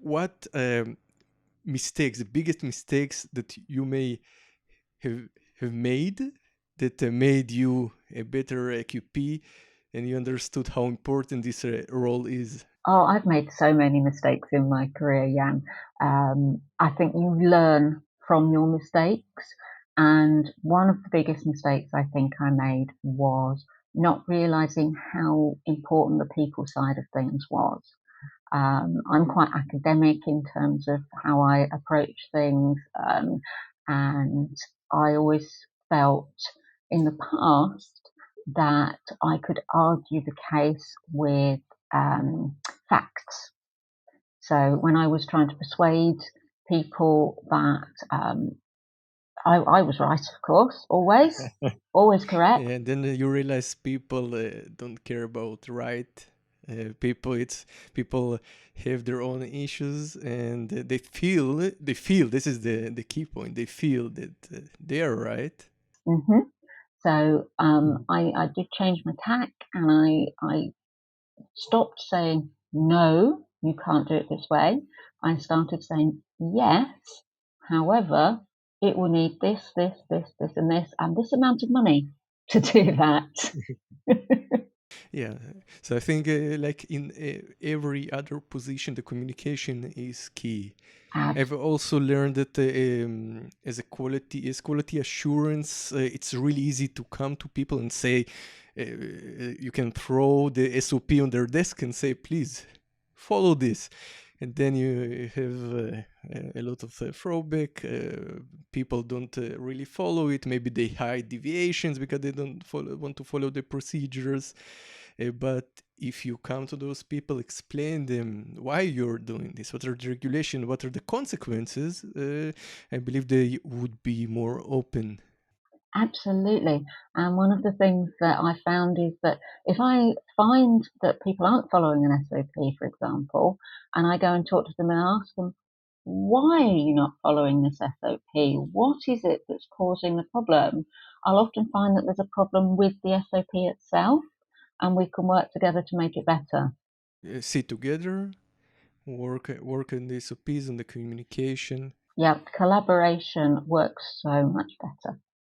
what mistakes, the biggest mistakes that you may have made that made you a better QP, and you understood how important this role is? Oh, I've made so many mistakes in my career, Jan. I think you learn from your mistakes. And one of the biggest mistakes I think I made was not realizing how important the people side of things was. I'm quite academic in terms of how I approach things, and I always felt in the past that I could argue the case with facts. So when I was trying to persuade people that I was right, of course, always correct. And then you realize people don't care about right. People have their own issues, and they feel this is the key point. They feel that they are right. hmm So I did change my tack, and I stopped saying no, you can't do it this way. I started saying yes. However, it will need this, and this amount of money to do that. Yeah. So I think, like in every other position, the communication is key. I've also learned that as quality assurance, it's really easy to come to people and say, you can throw the SOP on their desk and say, please follow this. And then you have a lot of throwback. People don't really follow it. Maybe they hide deviations because they don't want to follow the procedures. But if you come to those people, explain them why you're doing this, what are the regulations, what are the consequences, I believe they would be more open. Absolutely. And one of the things that I found is that if I find that people aren't following an SOP, for example, and I go and talk to them and ask them, why are you not following this SOP? What is it that's causing the problem? I'll often find that there's a problem with the SOP itself, and we can work together to make it better. Sit together, work on the SOPs and the communication. Yeah, collaboration works so much better.